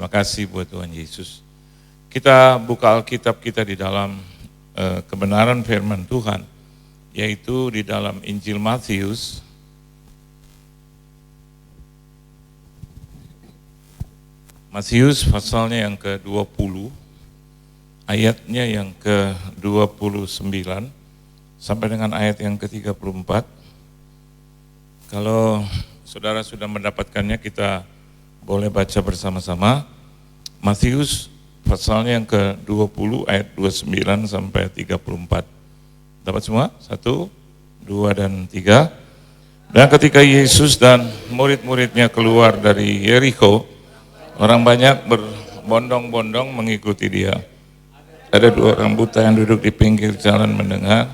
Terima kasih buat Tuhan Yesus. Kita buka Alkitab kita di dalam kebenaran firman Tuhan, yaitu di dalam Injil Matius. Matius pasalnya yang ke-20, ayatnya yang ke-29, sampai dengan ayat yang ke-34. Kalau saudara sudah mendapatkannya, kita boleh baca bersama-sama. Matius pasalnya yang ke-20 ayat 29 sampai 34. Dapat semua? 1, 2, dan 3. Dan ketika Yesus dan murid-muridnya keluar dari Yerikho, orang banyak berbondong-bondong mengikuti dia. Ada 2 orang buta yang duduk di pinggir jalan mendengar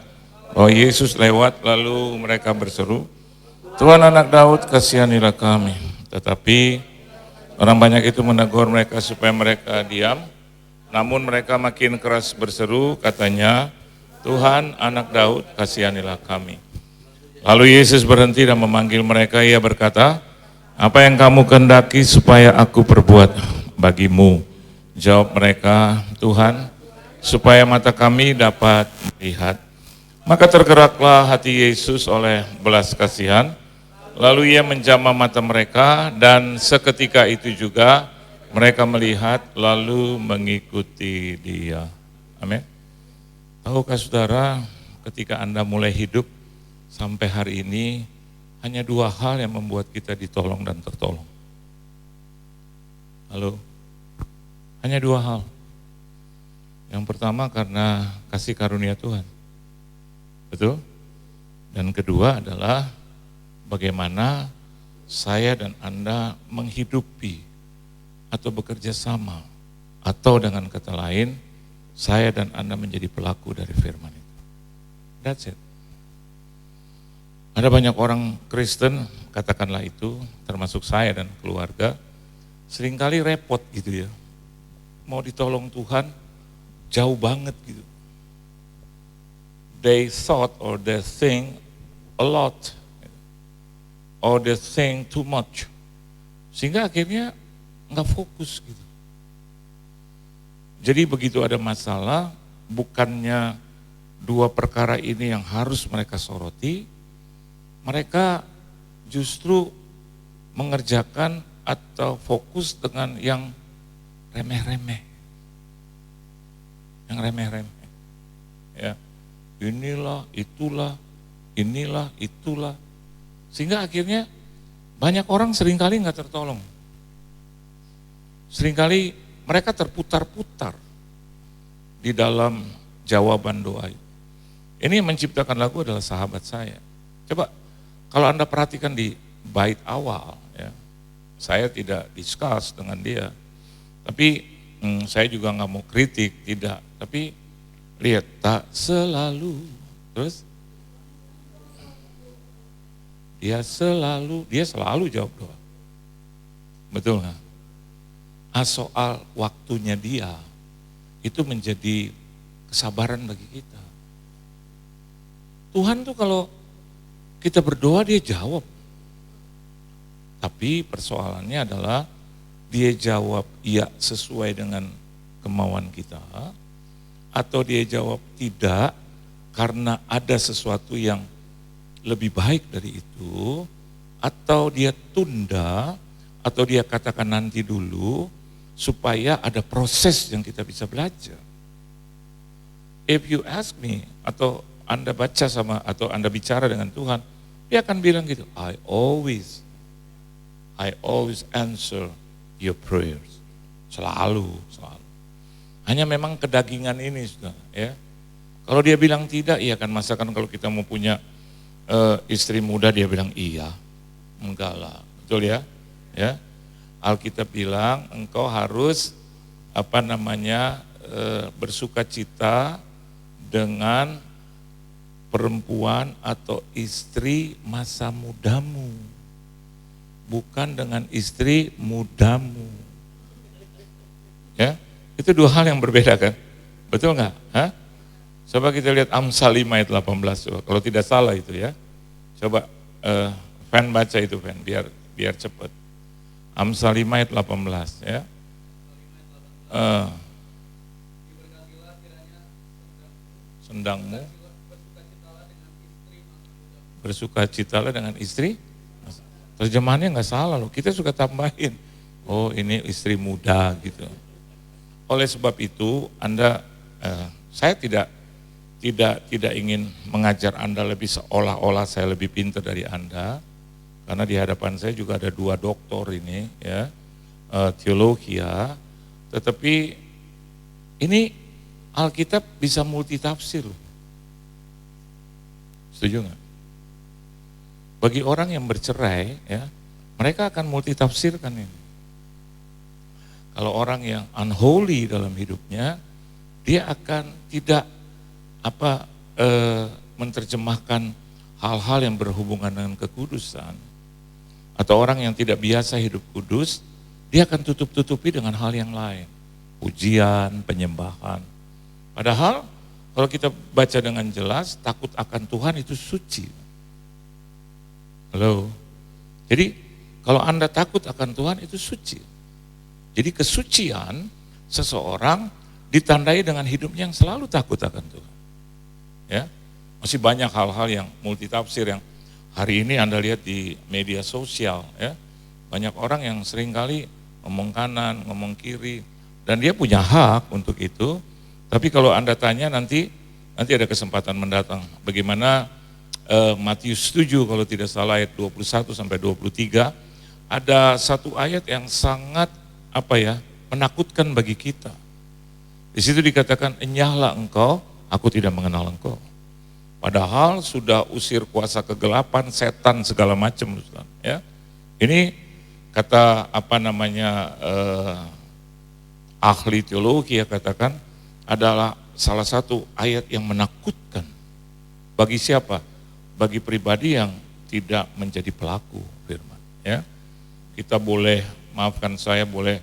bahwa Yesus lewat, lalu mereka berseru, "Tuhan, Anak Daud, kasihanilah kami." Tetapi orang banyak itu menegur mereka supaya mereka diam. Namun mereka makin keras berseru, katanya, "Tuhan, Anak Daud, kasihanilah kami." Lalu Yesus berhenti dan memanggil mereka. Ia berkata, "Apa yang kamu kehendaki supaya aku perbuat bagimu?" Jawab mereka, "Tuhan, supaya mata kami dapat melihat." Maka tergeraklah hati Yesus oleh belas kasihan. Lalu ia menjamah mata mereka, dan seketika itu juga mereka melihat lalu mengikuti dia. Amin. Tahukah saudara, ketika Anda mulai hidup sampai hari ini, hanya 2 hal yang membuat kita ditolong dan tertolong. Halo? Hanya 2 hal. Yang pertama karena kasih karunia Tuhan. Betul? Dan kedua adalah bagaimana saya dan Anda menghidupi atau bekerja sama, atau dengan kata lain, saya dan Anda menjadi pelaku dari firman itu. That's it. Ada banyak orang Kristen, katakanlah itu, termasuk saya dan keluarga, seringkali repot gitu ya. Mau ditolong Tuhan, jauh banget gitu. They thought or they think a lot, or they think too much. Sehingga akhirnya nggak fokus gitu. Jadi begitu ada masalah, bukannya 2 perkara ini yang harus mereka soroti, mereka justru mengerjakan atau fokus dengan yang remeh-remeh. Yang remeh-remeh. Ya. Inilah, itulah, Sehingga akhirnya banyak orang seringkali nggak tertolong. Seringkali mereka terputar-putar di dalam jawaban doa. Ini yang menciptakan lagu adalah sahabat saya. Coba kalau Anda perhatikan di bait awal, ya, saya tidak discuss dengan dia, tapi saya juga nggak mau kritik, tidak. Tapi lihat, tak selalu, terus dia selalu jawab doa. Betul nggak? Soal waktunya dia, itu menjadi kesabaran bagi kita. Tuhan tuh kalau kita berdoa dia jawab. Tapi persoalannya adalah dia jawab iya sesuai dengan kemauan kita, atau dia jawab tidak karena ada sesuatu yang lebih baik dari itu, atau dia tunda, atau dia katakan nanti dulu, supaya ada proses yang kita bisa belajar. If you ask me, atau Anda baca atau Anda bicara dengan Tuhan, dia akan bilang gitu, I always answer your prayers. Selalu. Hanya memang kedagingan ini, sudah, ya. Kalau dia bilang tidak, iya kan, masakan kalau kita mau punya istri muda, dia bilang iya. Enggak lah, betul ya? Ya. Alkitab bilang engkau harus bersukacita dengan perempuan atau istri masa mudamu, bukan dengan istri mudamu. Ya, itu 2 hal yang berbeda kan? Betul nggak? Hah? Coba kita lihat Amsal 5 ayat 18, coba. Kalau tidak salah itu ya. Coba Fan baca itu Fan, biar cepat. Amsal 5 ayat 18 ya. Eh, sendangmu bersukacitalah dengan istri. Terjemahannya nggak salah loh, kita suka tambahin, oh ini istri muda gitu. Oleh sebab itu saya tidak ingin mengajar Anda lebih seolah-olah saya lebih pintar dari Anda, karena di hadapan saya juga ada 2 doktor ini ya, teologi ya, tetapi ini Alkitab bisa multitafsir. Setuju nggak? Bagi orang yang bercerai ya, mereka akan multitafsirkan ini. Kalau orang yang unholy dalam hidupnya, dia akan tidak menerjemahkan hal-hal yang berhubungan dengan kekudusan. Atau orang yang tidak biasa hidup kudus, dia akan tutup-tutupi dengan hal yang lain. Pujian, penyembahan. Padahal kalau kita baca dengan jelas, takut akan Tuhan itu suci. Halo. Jadi kalau Anda takut akan Tuhan itu suci. Jadi kesucian seseorang ditandai dengan hidupnya yang selalu takut akan Tuhan. Ya, masih banyak hal-hal yang multitafsir yang hari ini Anda lihat di media sosial. Ya, banyak orang yang seringkali ngomong kanan, ngomong kiri, dan dia punya hak untuk itu. Tapi kalau Anda tanya nanti ada kesempatan mendatang. Bagaimana Matius 7 kalau tidak salah ayat 21 sampai 23, ada satu ayat yang sangat menakutkan bagi kita. Di situ dikatakan, enyahlah engkau, aku tidak mengenal engkau. Padahal sudah usir kuasa kegelapan, setan segala macam. Ya. Ini kata ahli teologi ya katakan adalah salah satu ayat yang menakutkan. Bagi siapa? Bagi pribadi yang tidak menjadi pelaku firman. Ya. Kita boleh, maafkan saya, boleh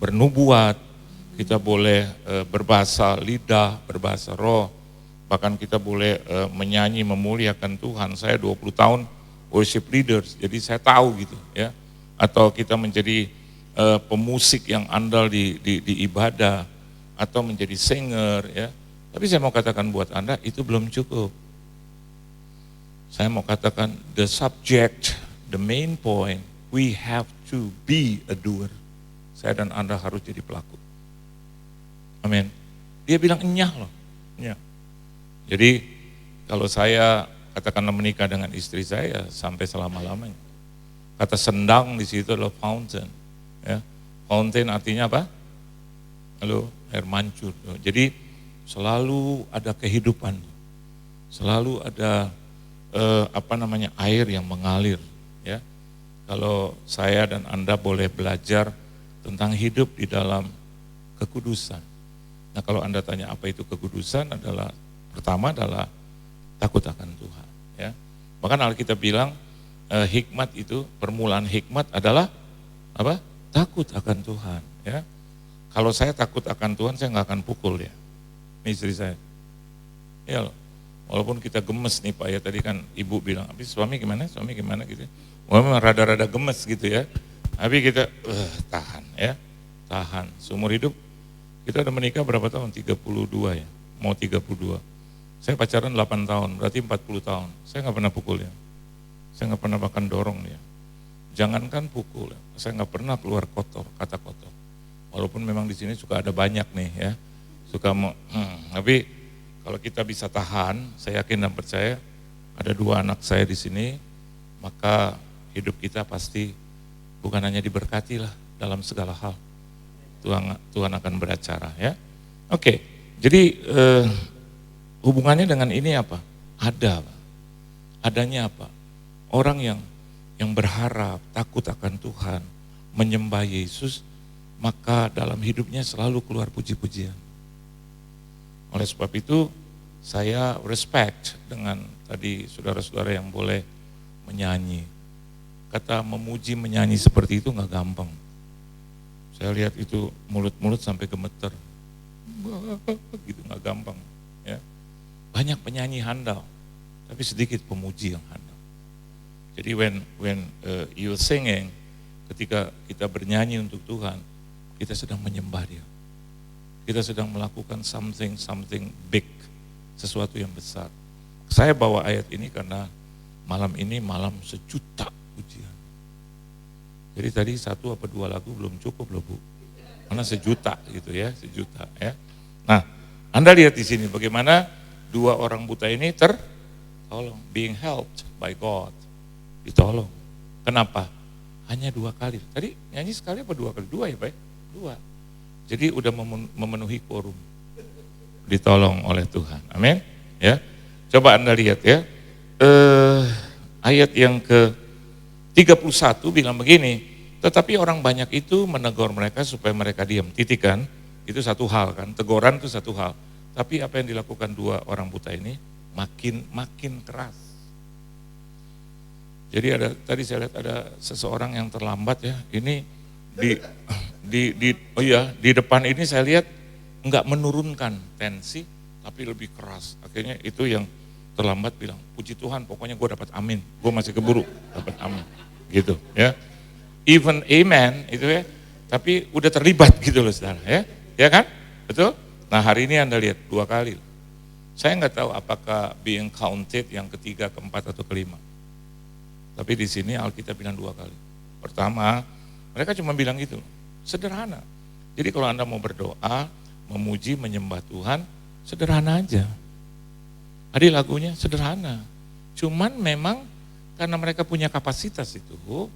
bernubuat, kita boleh berbahasa lidah, berbahasa roh, bahkan kita boleh menyanyi memuliakan Tuhan. Saya 20 tahun worship leaders, jadi saya tahu gitu ya. Atau kita menjadi pemusik yang andal di ibadah, atau menjadi singer ya. Tapi saya mau katakan buat Anda itu belum cukup. Saya mau katakan the subject, the main point, we have to be a doer. Saya dan Anda harus jadi pelaku. Amin. Dia bilang enyah loh. Enyah. Jadi kalau saya katakanlah menikah dengan istri saya sampai selama-lamanya. Kata sendang di situ adalah fountain. Ya. Fountain artinya apa? Halo, air mancur. Jadi selalu ada kehidupan. Selalu ada air yang mengalir. Ya. Kalau saya dan Anda boleh belajar tentang hidup di dalam kekudusan. Nah kalau Anda tanya apa itu kekudusan, pertama adalah takut akan Tuhan. Ya. Bahkan Alkitab bilang hikmat itu, permulaan hikmat adalah apa? Takut akan Tuhan. Ya. Kalau saya takut akan Tuhan, saya nggak akan pukul ya. Ini istri saya. Ya loh. Walaupun kita gemes nih Pak ya, tadi kan ibu bilang, tapi suami gimana gitu. Memang rada-rada gemes gitu ya. Tapi kita tahan ya, tahan. Seumur hidup kita udah menikah berapa tahun? 32 ya, mau 32. Saya pacaran 8 tahun, berarti 40 tahun. Saya nggak pernah pukul ya. Saya nggak pernah bahkan dorong dia. Jangankan pukul, ya. Saya nggak pernah keluar kata kotor. Walaupun memang di sini suka ada banyak nih ya, suka mau, tapi kalau kita bisa tahan, saya yakin dan percaya ada 2 anak saya di sini, maka hidup kita pasti bukan hanya diberkati lah dalam segala hal. Tuhan akan beracara ya. Oke, jadi hubungannya dengan ini apa? Adanya apa? Orang yang berharap, takut akan Tuhan, menyembah Yesus, maka dalam hidupnya selalu keluar puji-pujian. Oleh sebab itu, saya respect dengan tadi saudara-saudara yang boleh menyanyi. Kata memuji, menyanyi seperti itu nggak gampang. Saya lihat itu mulut-mulut sampai gemeter. Gitu nggak gampang. Ya. Banyak penyanyi handal, tapi sedikit pemuji yang handal. Jadi when you singing, ketika kita bernyanyi untuk Tuhan, kita sedang menyembah Dia. Kita sedang melakukan something big, sesuatu yang besar. Saya bawa ayat ini karena malam ini malam sejuta pujian. Jadi tadi 1 apa 2 lagu belum cukup loh Bu. Mana sejuta gitu ya, sejuta ya. Nah, Anda lihat di sini bagaimana 2 orang buta ini tertolong, being helped by God. Ditolong. Kenapa? Hanya 2 kali. Tadi nyanyi sekali apa 2 kali? 2 ya Pak? 2. Jadi udah memenuhi quorum. Ditolong oleh Tuhan. Amin. Ya. Coba Anda lihat ya. Ayat yang ke-31 bilang begini, tetapi orang banyak itu menegur mereka supaya mereka diam. Titik kan? Itu satu hal kan. Teguran itu satu hal. Tapi apa yang dilakukan 2 orang buta ini makin keras. Jadi tadi saya lihat ada seseorang yang terlambat ya. Ini di depan ini saya lihat enggak menurunkan tensi tapi lebih keras. Akhirnya itu yang terlambat bilang, puji Tuhan pokoknya gue dapat amin. Gue masih keburu dapat amin. Gitu ya. Even amen itu ya. Tapi udah terlibat gitu loh saudara ya. Ya kan? Betul? Nah hari ini Anda lihat 2 kali. Saya enggak tahu apakah being counted yang ketiga, keempat atau kelima. Tapi di sini Alkitab bilang 2 kali. Pertama, mereka cuma bilang gitu, sederhana. Jadi kalau Anda mau berdoa, memuji, menyembah Tuhan, sederhana aja. Tadi lagunya sederhana. Cuman memang karena mereka punya kapasitas itu,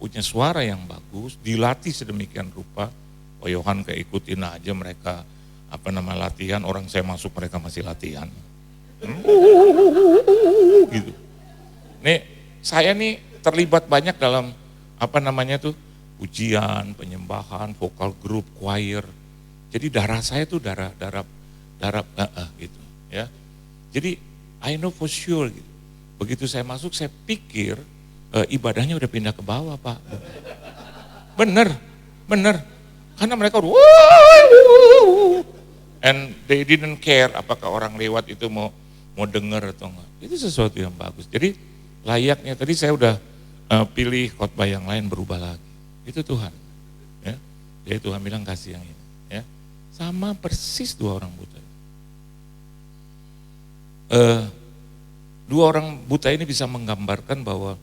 punya suara yang bagus, dilatih sedemikian rupa. Oh Yohan kayak ikutin aja mereka latihan, orang saya masuk mereka masih latihan. Gitu. Nih, saya nih terlibat banyak dalam ujian, penyembahan, vokal grup, choir. Jadi darah saya tuh darah gitu ya. Jadi I know for sure gitu. Begitu saya masuk saya pikir ibadahnya udah pindah ke bawah Pak. Bener. Karena mereka and they didn't care apakah orang lewat itu mau dengar atau enggak. Itu sesuatu yang bagus. Jadi layaknya tadi saya udah pilih khotbah yang lain berubah lagi. Itu Tuhan. Ya. Jadi Tuhan bilang kasih yang ini. Ya. Sama persis 2 orang buta. 2 orang buta ini bisa menggambarkan bahwa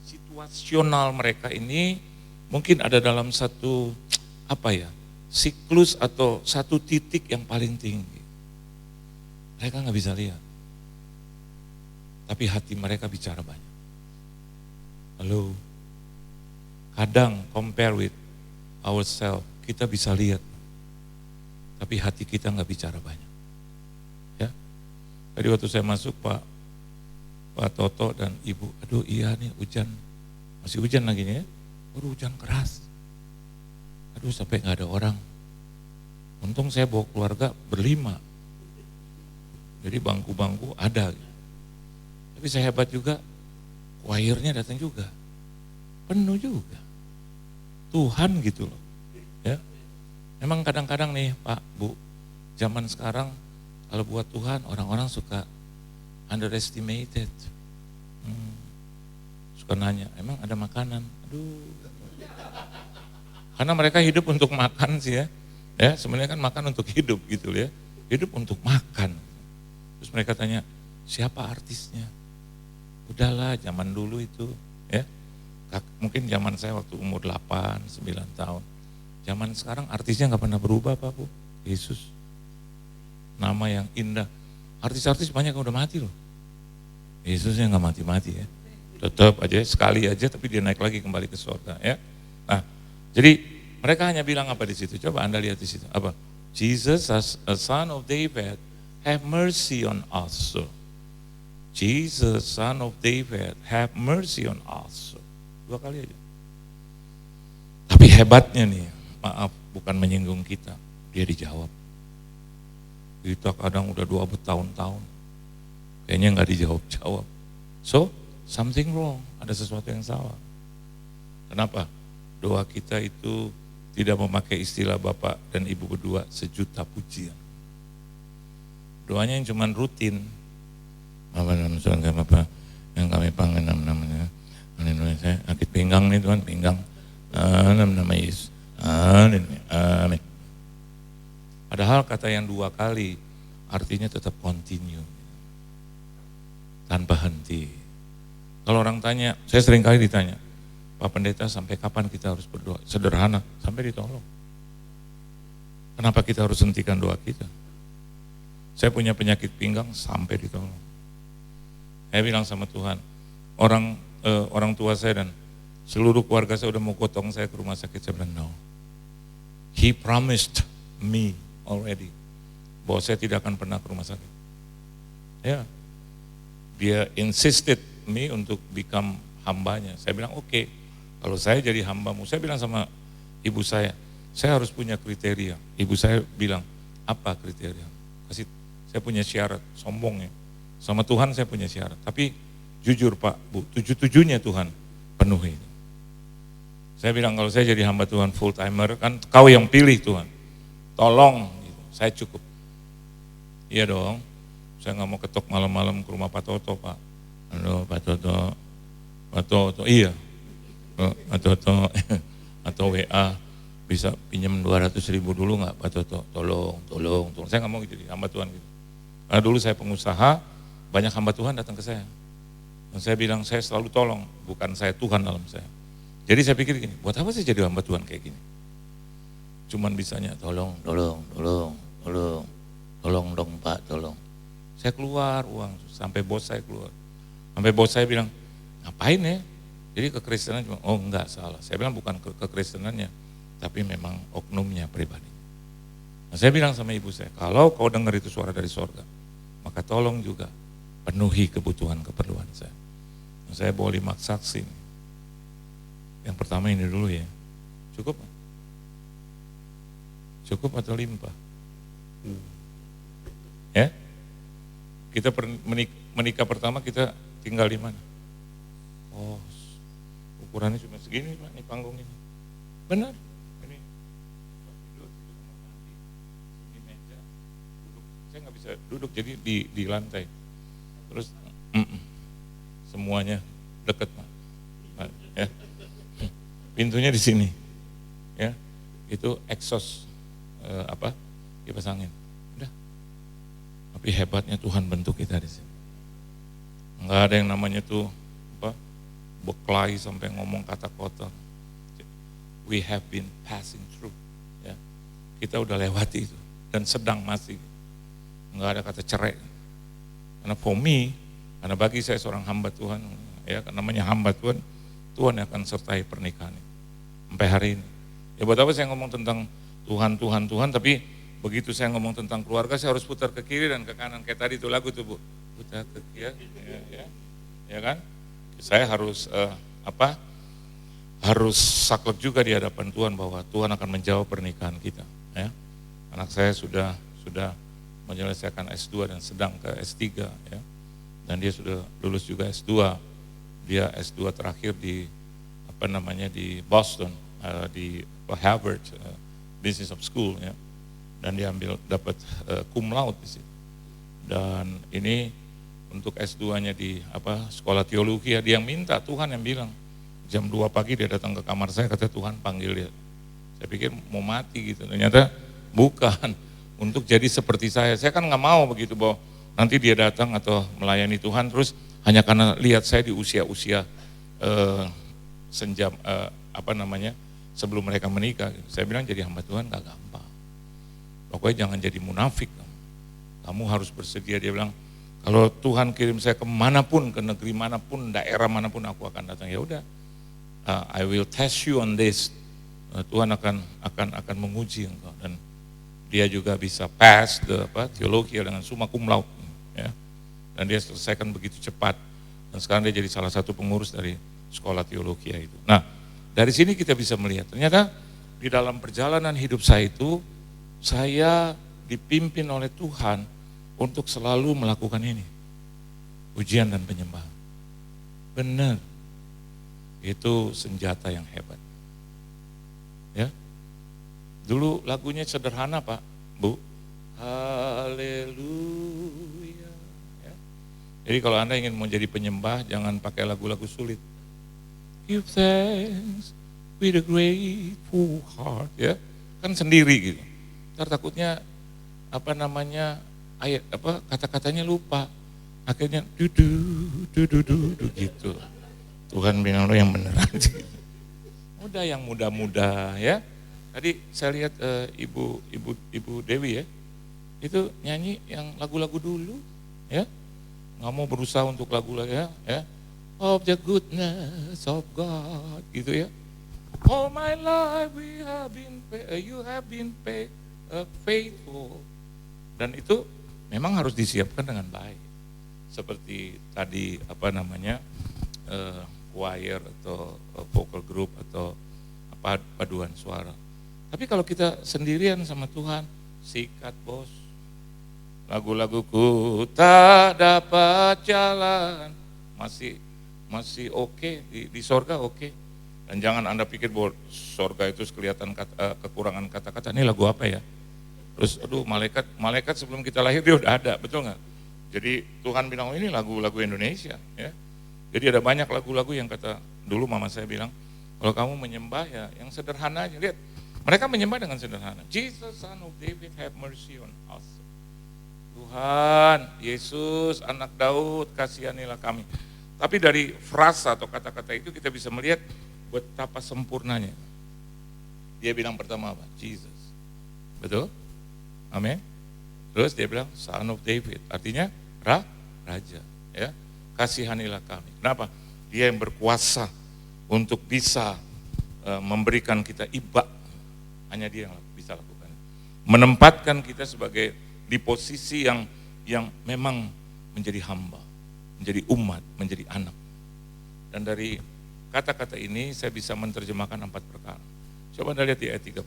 situasional mereka ini mungkin ada dalam satu siklus atau satu titik yang paling tinggi. Mereka nggak bisa lihat. Tapi hati mereka bicara banyak. Halo. Kadang compare with ourselves, kita bisa lihat. Tapi hati kita nggak bicara banyak. Ya. Tadi waktu saya masuk Pak Toto dan Ibu, aduh iya nih hujan, masih hujan lagi nih ya. Baru hujan keras. Aduh sampai nggak ada orang. Untung saya bawa keluarga berlima. Jadi bangku-bangku ada. Tapi saya hebat juga, choirnya datang juga. Penuh juga. Tuhan gitu loh. Ya. Memang kadang-kadang nih Pak, Bu, zaman sekarang kalau buat Tuhan orang-orang suka underestimated. Suka nanya, emang ada makanan? Aduh. Karena mereka hidup untuk makan sih ya. Ya, sebenarnya kan makan untuk hidup gitu ya. Hidup untuk makan. Terus mereka tanya, siapa artisnya? Udahlah zaman dulu itu ya. Mungkin zaman saya waktu umur 8, 9 tahun. Zaman sekarang artisnya nggak pernah berubah Pak Bu. Yesus. Nama yang indah. Artis-artis banyak yang udah mati loh. Yesusnya nggak mati-mati ya. Tetap aja sekali aja tapi dia naik lagi kembali ke surga ya. Nah, jadi mereka hanya bilang apa di situ? Coba Anda lihat di situ. Apa? Jesus as a son of David, have mercy on us. Jesus, son of David, have mercy on us. 2 kali aja. Tapi hebatnya nih, maaf bukan menyinggung kita, dia dijawab. Kita kadang udah 2 bertahun-tahun, kayaknya nggak dijawab-jawab. So, something wrong, ada sesuatu yang salah. Kenapa? Doa kita itu tidak memakai istilah Bapak dan Ibu berdua sejuta pujian. Doanya yang cuman rutin. Apa yang kami panggil namanya. Saya sakit pinggang nih Tuhan, pinggang. Nama Yesus. Amin. Padahal kata yang dua kali artinya tetap continue. Tanpa henti. Kalau orang tanya, saya sering kali ditanya, Pak Pendeta sampai kapan kita harus berdoa? Sederhana, sampai ditolong. Kenapa kita harus hentikan doa kita? Saya punya penyakit pinggang sampai ditolong. Saya bilang sama Tuhan, orang tua saya dan seluruh keluarga saya udah mau gotong saya ke rumah sakit. Saya bilang, no. He promised me already bahwa saya tidak akan pernah ke rumah sakit. Ya, dia insisted me untuk become hambanya. Saya bilang oke, kalau saya jadi hambamu. Saya bilang sama ibu saya harus punya kriteria. Ibu saya bilang, apa kriteria? Saya punya syarat, sombong ya. Sama Tuhan saya punya syarat. Tapi jujur Pak, Bu, 7-7-nya Tuhan penuhi. Saya bilang kalau saya jadi hamba Tuhan full timer, kan kau yang pilih Tuhan. Tolong, gitu. Saya cukup. Iya dong, saya nggak mau ketok malam-malam ke rumah Pak Toto Pak. Halo Pak Toto, iya. Pak Toto, atau WA, bisa pinjam 200.000 dulu nggak Pak Toto? Tolong. Saya nggak mau gitu, hamba Tuhan gitu. Karena dulu saya pengusaha, banyak hamba Tuhan datang ke saya. Dan saya bilang, saya selalu tolong, bukan saya Tuhan dalam saya. Jadi saya pikir gini, buat apa sih jadi hamba Tuhan kayak gini? Cuman bisanya tolong dong Pak, tolong. Saya keluar uang, sampai bos saya keluar. Sampai bos saya bilang, ngapain ya? Jadi kekristenan cuma, oh enggak salah. Saya bilang bukan kekristenannya, tapi memang oknumnya pribadi. Nah, saya bilang sama ibu saya, kalau kau dengar itu suara dari sorga, maka tolong juga penuhi kebutuhan-keperluan saya. Nah, saya bawa 5 saksi. Yang pertama ini dulu ya, cukup? Cukup atau limpah? Ya, kita menikah pertama kita tinggal di mana? Oh, ukurannya cuma segini Pak, ini panggung ini. Benar, ini meja, duduk. Saya nggak bisa duduk jadi di lantai. Terus semuanya dekat Pak. Ya. Pintunya di sini, ya, itu exhaust kipas angin. Udah. Tapi hebatnya Tuhan bentuk kita di sini. Enggak ada yang namanya tuh beklai sampai ngomong kata kotor. We have been passing through. Ya. Kita udah lewati itu dan sedang masih. Enggak ada kata cerai. Karena for me, karena bagi saya seorang hamba Tuhan, ya namanya hamba Tuhan, Tuhan yang akan sertai pernikahan ini. Sampai hari ini. Ya buat apa saya ngomong tentang Tuhan, tapi begitu saya ngomong tentang keluarga, saya harus putar ke kiri dan ke kanan. Kayak tadi itu lagu tuh Bu, putar ke kiri, ya kan? Saya harus harus saklek juga di hadapan Tuhan bahwa Tuhan akan menjawab pernikahan kita. Ya. Anak saya sudah menyelesaikan S2 dan sedang ke S3, ya. Dan dia sudah lulus juga S2. Dia S2 terakhir di di Boston, di Harvard Business of School, ya. Dan dia dapat cum laude di situ. Dan ini untuk S2-nya di sekolah teologi, dia yang minta, Tuhan yang bilang. Jam 2 pagi dia datang ke kamar saya, kata Tuhan panggil dia. Saya pikir mau mati gitu, ternyata bukan. Untuk jadi seperti saya kan nggak mau begitu bahwa nanti dia datang atau melayani Tuhan terus hanya karena lihat saya di usia-usia senjam sebelum mereka menikah. Saya bilang jadi hamba Tuhan gak gampang. Pokoknya jangan jadi munafik. Kamu harus bersedia. Dia bilang kalau Tuhan kirim saya kemanapun, ke negeri manapun, daerah manapun aku akan datang. Ya udah, I will test you on this. Tuhan akan menguji engkau dan dia juga bisa pass teologi dengan summa cum laude, ya. Dan dia selesaikan begitu cepat. Dan sekarang dia jadi salah satu pengurus dari sekolah teologi itu. Nah, dari sini kita bisa melihat ternyata di dalam perjalanan hidup saya itu saya dipimpin oleh Tuhan untuk selalu melakukan ini. Pujian dan penyembahan. Benar. Itu senjata yang hebat. Ya. Dulu lagunya sederhana Pak, Bu. Haleluya. Ya. Jadi kalau Anda ingin mau jadi penyembah, jangan pakai lagu-lagu sulit. Give thanks with a grateful heart, ya. Kan sendiri gitu. Ntar takutnya ayat kata-katanya lupa. Akhirnya dudu gitu. Tuhan bilang lo yang beneran gitu. Udah yang muda-muda ya. Tadi saya lihat ibu Dewi ya. Itu nyanyi yang lagu-lagu dulu ya. Nggak mau berusaha untuk lagu-lagu ya. Of the goodness of God gitu ya. All my life you have been faithful. Dan itu memang harus disiapkan dengan baik. Seperti tadi choir atau vocal group atau paduan suara. Tapi kalau kita sendirian sama Tuhan, sikat bos. Lagu-laguku tak dapat jalan, masih oke, di sorga oke. Dan jangan Anda pikir bahwa sorga itu kelihatan kekurangan kata-kata, ini lagu apa ya? Terus aduh malaikat sebelum kita lahir dia udah ada, betul nggak? Jadi Tuhan bilang ini lagu-lagu Indonesia ya. Jadi ada banyak lagu-lagu yang kata dulu mama saya bilang, kalau kamu menyembah ya yang sederhana aja. Lihat, mereka menyembah dengan sederhana. Jesus son of David have mercy on us. Tuhan, Yesus anak Daud kasihanilah kami. Tapi dari frasa atau kata-kata itu kita bisa melihat betapa sempurnanya. Dia bilang pertama apa? Jesus. Betul? Amin. Terus dia bilang son of David, artinya raja, ya. Kasihanilah kami. Kenapa? Dia yang berkuasa untuk bisa memberikan kita iba. Hanya dia yang bisa lakukan. Menempatkan kita sebagai di posisi yang memang menjadi hamba, menjadi umat, menjadi anak. Dan dari kata-kata ini saya bisa menerjemahkan 4 perkara. Coba Anda lihat di ayat 30,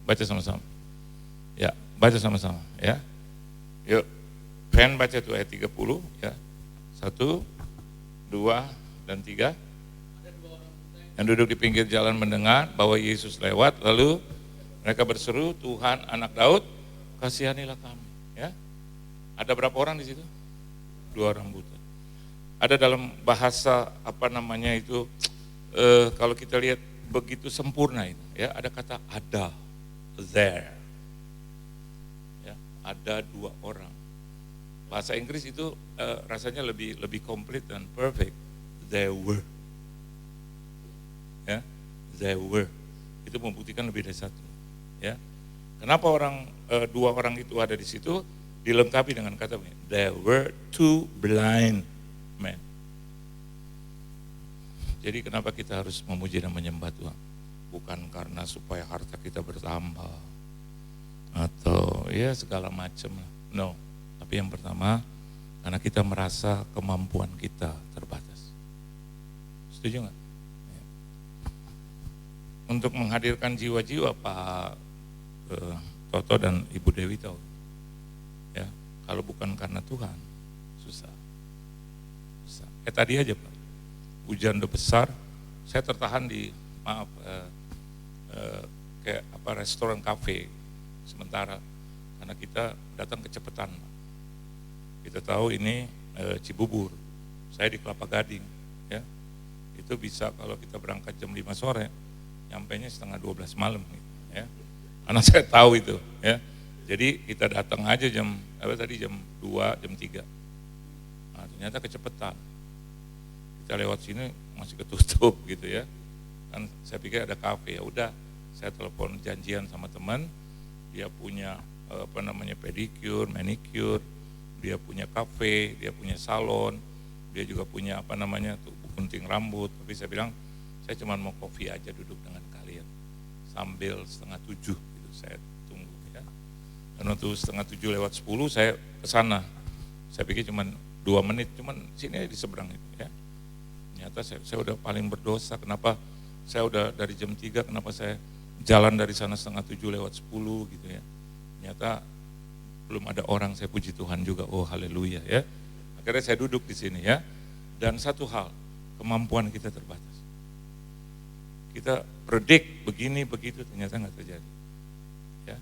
baca sama-sama. Ya, baca sama-sama ya. Yuk, Pen baca tuh ayat 30 ya. 1, 2, dan 3. Yang duduk di pinggir jalan mendengar bahwa Yesus lewat, lalu mereka berseru, Tuhan anak Daud, kasihanilah kami. Ya, ada berapa orang di situ? 2 orang buta. Ada dalam bahasa kalau kita lihat begitu sempurna itu, ya ada kata ada, there, ya ada 2 orang. Bahasa Inggris itu rasanya lebih komplit dan perfect. There were, ya there were. Itu membuktikan lebih dari 1. Ya, kenapa 2 orang itu ada di situ? Dilengkapi dengan kata ini, there were 2 blind men. Jadi kenapa kita harus memuji dan menyembah Tuhan? Bukan karena supaya harta kita bertambah atau ya segala macam. No, tapi yang pertama karena kita merasa kemampuan kita terbatas. Setuju nggak? Ya. Untuk menghadirkan jiwa-jiwa Pak Toto dan Ibu Dewi tahu. Ya, kalau bukan karena Tuhan, susah. Tadi aja Pak, hujan udah besar, saya tertahan di restoran kafe sementara karena kita datang kecepatan. Kita tahu ini Cibubur, saya di Kelapa Gading, ya itu bisa kalau kita berangkat jam 5 sore, nyampainya setengah 12 malam, gitu, ya. Karena saya tahu itu, ya. Jadi kita datang aja jam 2, jam 3. Nah, ternyata kecepatan. Kita lewat sini masih ketutup gitu ya. Kan saya pikir ada kafe, ya udah saya telepon janjian sama teman, dia punya pedicure, manicure, dia punya kafe, dia punya salon, dia juga punya gunting rambut. Tapi saya bilang saya cuma mau kopi aja duduk dengan kalian sambil 6:30 gitu saya tunggu ya. Dan waktu 6:30 lewat 10 saya ke sana. Saya pikir cuma 2 menit, cuman sini di seberang itu ya. Ternyata saya udah paling berdosa, kenapa saya udah dari jam 3, kenapa saya jalan dari sana 6:30 lewat 10 gitu ya. Ternyata belum ada orang, saya puji Tuhan juga, oh haleluya ya. Akhirnya saya duduk di sini ya. Dan satu hal, kemampuan kita terbatas. Kita predik begini begitu, ternyata nggak terjadi. Ya.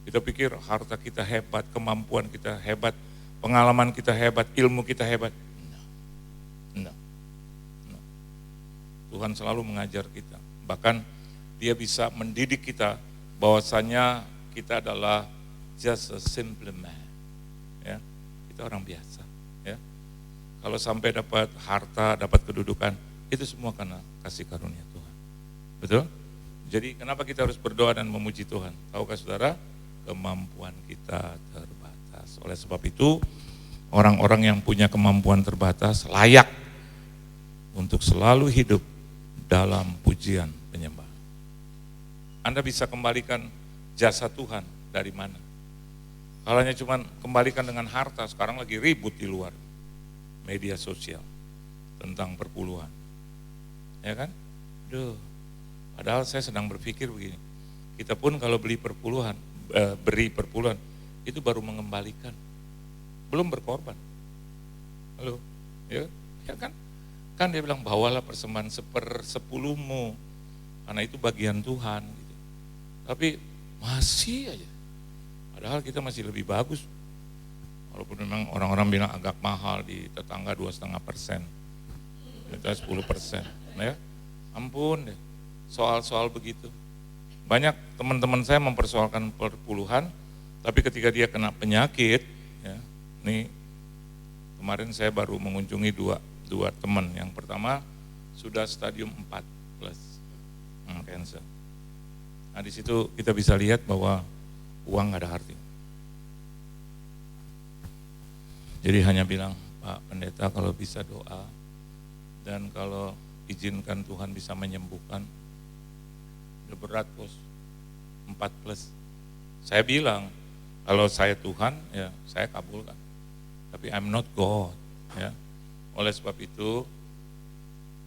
Kita pikir harta kita hebat, kemampuan kita hebat, pengalaman kita hebat, ilmu kita hebat. No. Tuhan selalu mengajar kita. Bahkan dia bisa mendidik kita bahwasanya kita adalah just a simple man. Ya, kita orang biasa. Ya, kalau sampai dapat harta, dapat kedudukan, itu semua karena kasih karunia Tuhan. Betul? Jadi kenapa kita harus berdoa dan memuji Tuhan? Tahukah saudara? Kemampuan kita terbatas. Oleh sebab itu, orang-orang yang punya kemampuan terbatas layak untuk selalu hidup dalam pujian penyembah. Anda bisa kembalikan jasa Tuhan dari mana? Kalau hanya cuma kembalikan dengan harta, sekarang lagi ribut di luar media sosial tentang perpuluhan. Ya kan? Padahal saya sedang berpikir begini, kita pun kalau beri perpuluhan, itu baru mengembalikan, belum berkorban. Halo, ya kan? Kan dia bilang bawalah persembahan 1/10, karena itu bagian Tuhan. Gitu. Tapi masih aja, padahal kita masih lebih bagus. Walaupun memang orang-orang bilang agak mahal di tetangga 2,5%, kita 10%. Ya, ampun deh, soal-soal begitu. Banyak teman-teman saya mempersoalkan perpuluhan, tapi ketika dia kena penyakit, ya, nih kemarin saya baru mengunjungi dua teman. Yang pertama sudah stadium 4 plus cancer. Nah di situ kita bisa lihat bahwa uang nggak ada arti. Jadi hanya bilang, Pak Pendeta kalau bisa doa, dan kalau izinkan Tuhan bisa menyembuhkan, udah berat bos, 4 plus. Saya bilang, kalau saya Tuhan, ya saya kabulkan. Tapi I'm not God. Ya. Oleh sebab itu,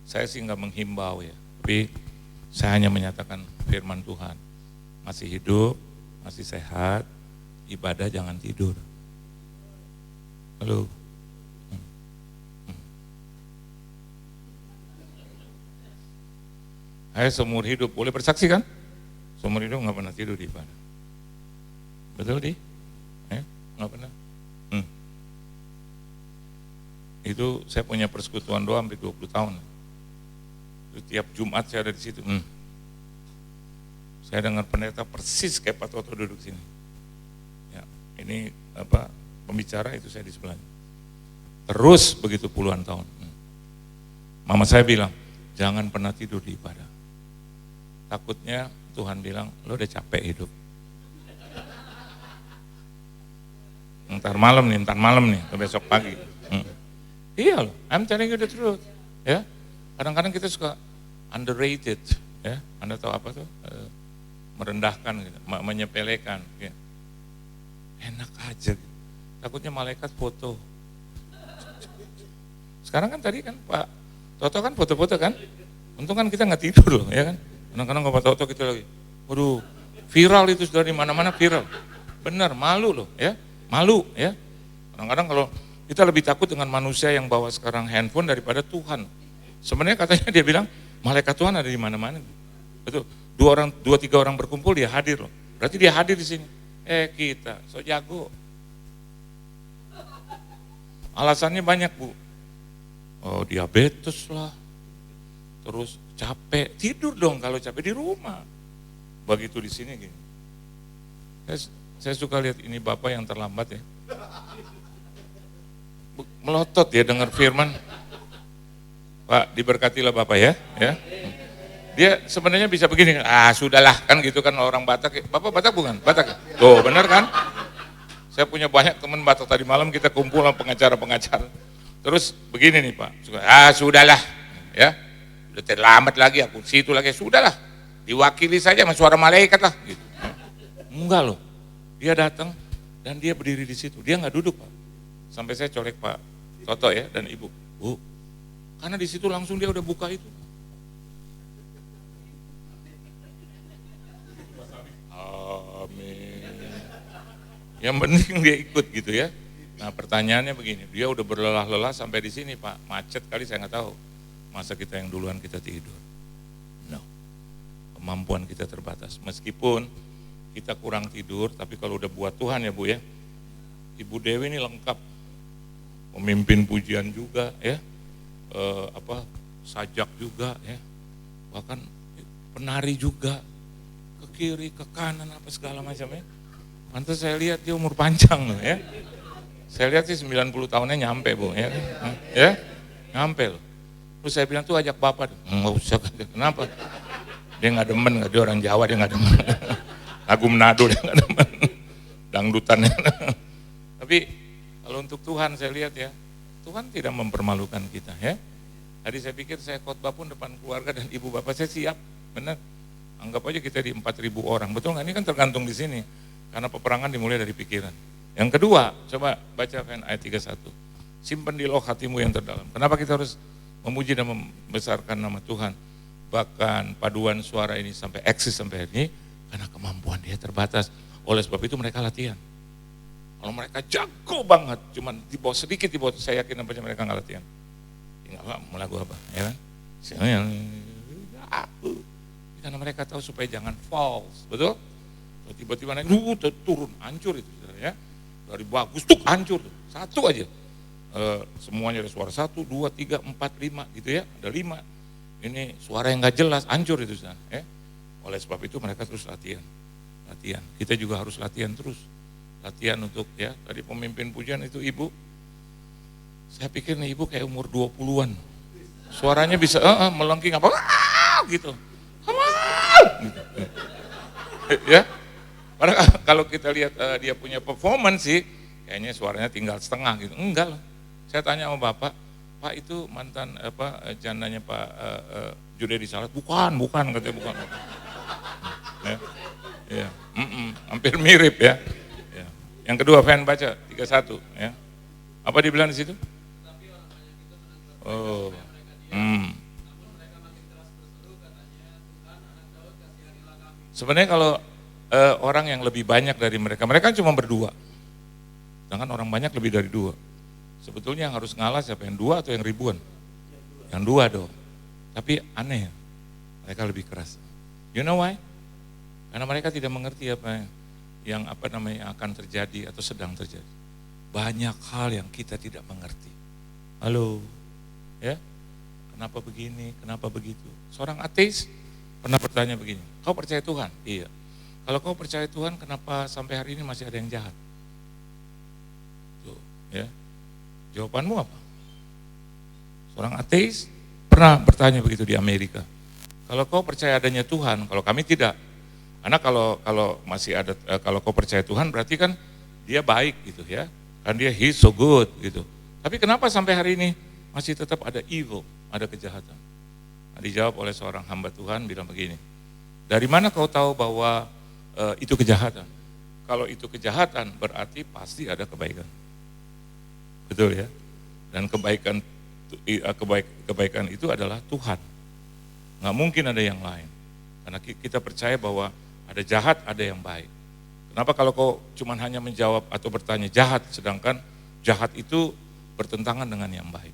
saya sih nggak menghimbau ya, tapi saya hanya menyatakan firman Tuhan. Masih hidup, masih sehat, ibadah jangan tidur. Halo. Saya seumur hidup, boleh bersaksi kan? Seumur hidup nggak pernah tidur di ibadah. Betul di? Nggak pernah. Itu saya punya persekutuan doa hampir 20 tahun. Itu tiap Jumat saya ada di situ. Saya dengar pendeta persis kayak Pak Toto duduk sini. Ya, ini pembicara itu saya di sebelahnya. Terus begitu puluhan tahun. Mama saya bilang, jangan pernah tidur di ibadah. Takutnya Tuhan bilang, lo udah capek hidup. Ntar malam nih, ke besok pagi. Iya loh, I'm telling you the truth. Ya, kadang-kadang kita suka underrated. Ya, Anda tahu apa tuh? Merendahkan, gitu, menyepelekan. Ya. Enak aja. Gitu. Takutnya malaikat foto. Sekarang kan tadi kan Pak Toto kan foto-foto kan. Untung kan kita nggak tidur loh, ya kan. Kadang-kadang Pak Toto kita lagi. Waduh, viral itu sudah di mana-mana viral. Benar, malu loh, ya. Malu, ya. Kadang-kadang kalau kita lebih takut dengan manusia yang bawa sekarang handphone daripada Tuhan. Sebenarnya katanya dia bilang malaikat Tuhan ada di mana-mana. Betul. 2-3 orang berkumpul dia hadir loh. Berarti dia hadir di sini. Kita so jago. Alasannya banyak bu. Oh diabetes lah. Terus capek. Tidur dong kalau capek di rumah. Begitu di sini gini. Saya suka lihat ini bapak yang terlambat ya. Melotot ya dengar firman. Pak diberkatilah bapak ya. Dia sebenarnya bisa begini, sudahlah kan gitu kan orang Batak. Bapak Batak bukan? Batak. Tuh benar kan? Saya punya banyak teman Batak, tadi malam kita kumpul sama pengacara-pengacara. Terus begini nih Pak, sudahlah ya. Udah terlambat lagi aku situ lagi, sudahlah. Diwakili saja sama suara malaikat lah gitu. Enggak loh. Dia datang dan dia berdiri di situ. Dia nggak duduk Pak. Sampai saya colek Pak Toto ya dan Ibu. Bu, karena di situ langsung dia udah buka itu. Yang penting dia ikut gitu ya. Nah pertanyaannya begini, dia udah berlelah-lelah sampai di sini Pak, macet kali saya nggak tahu. Masa kita yang duluan kita tidur? No, kemampuan kita terbatas. Meskipun kita kurang tidur, tapi kalau udah buat Tuhan ya Bu ya. Ibu Dewi ini lengkap, pemimpin pujian juga ya, sajak juga ya. Bahkan penari juga, ke kiri, ke kanan, apa segala macam ya. Pantas saya lihat dia umur panjang loh ya. Saya lihat sih 90 tahunnya nyampe Bu ya. Ya, nyampe loh. Terus saya bilang tuh ajak bapak, nggak usah, kenapa? Dia nggak demen, dia orang Jawa dia nggak demen. Lagu Manado dia nggak demen, dangdutannya. Tapi kalau untuk Tuhan saya lihat ya, Tuhan tidak mempermalukan kita ya. Tadi saya pikir saya khotbah pun depan keluarga dan ibu bapak saya siap, benar. Anggap aja kita di 4.000 orang, betul nggak? Ini kan tergantung di sini, karena peperangan dimulai dari pikiran. Yang kedua, coba baca ayat 31. Simpan di loh hatimu yang terdalam. Kenapa kita harus memuji dan membesarkan nama Tuhan? Bahkan paduan suara ini sampai eksis sampai hari ini, karena kemampuan dia terbatas. Oleh sebab itu mereka latihan. Kalau mereka jago banget, cuman di bawah sedikit, di bawah, saya yakin apa mereka nggak latihan. Tinggal mau lagu apa, ya kan? Karena mereka tahu supaya jangan false, betul? Tiba-tiba naik, turun, hancur itu, ya. Dari bagus, tuh hancur, satu aja. Semuanya ada suara 1, 2, 3, 4, 5 gitu ya, ada 5. Ini suara yang nggak jelas, hancur itu. Ya. Oleh sebab itu mereka terus latihan. Kita juga harus latihan terus. Latihan untuk ya, tadi pemimpin pujian itu ibu, saya pikir nih ibu kayak umur 20-an. Suaranya bisa melengking apa gitu. Gitu. Ya. Padahal kalau kita lihat dia punya performance sih, kayaknya suaranya tinggal setengah gitu. Enggak lah. Saya tanya sama bapak, Pak itu mantan jandanya Pak Judedi Salat? Bukan katanya bukan. Ya. Hampir mirip ya. Yang kedua, Fan baca 31 ya. Apa dibilang di situ? Oh. Sebenarnya kalau orang yang lebih banyak dari mereka cuma berdua. Sedangkan orang banyak lebih dari 2. Sebetulnya yang harus ngalah siapa, yang 2 atau yang ribuan? Yang 2 dong. Tapi aneh, mereka lebih keras. You know why? Karena mereka tidak mengerti apa yang akan terjadi atau sedang terjadi. Banyak hal yang kita tidak mengerti. Halo, ya? Kenapa begini? Kenapa begitu? Seorang ateis pernah bertanya begini, kau percaya Tuhan? Iya. Kalau kau percaya Tuhan, kenapa sampai hari ini masih ada yang jahat? Tuh, ya. Jawabanmu apa? Seorang ateis pernah bertanya begitu di Amerika. Kalau kau percaya adanya Tuhan, kalau kami tidak. Karena kalau masih ada, kalau kau percaya Tuhan berarti kan dia baik gitu ya. Kan dia he's so good gitu. Tapi kenapa sampai hari ini masih tetap ada evil, ada kejahatan? Nah, dijawab oleh seorang hamba Tuhan bilang begini, dari mana kau tahu bahwa itu kejahatan? Kalau itu kejahatan berarti pasti ada kebaikan. Betul ya? Dan kebaikan itu adalah Tuhan. Nggak mungkin ada yang lain. Karena kita percaya bahwa ada jahat, ada yang baik. Kenapa kalau kau cuma hanya menjawab atau bertanya jahat, sedangkan jahat itu bertentangan dengan yang baik.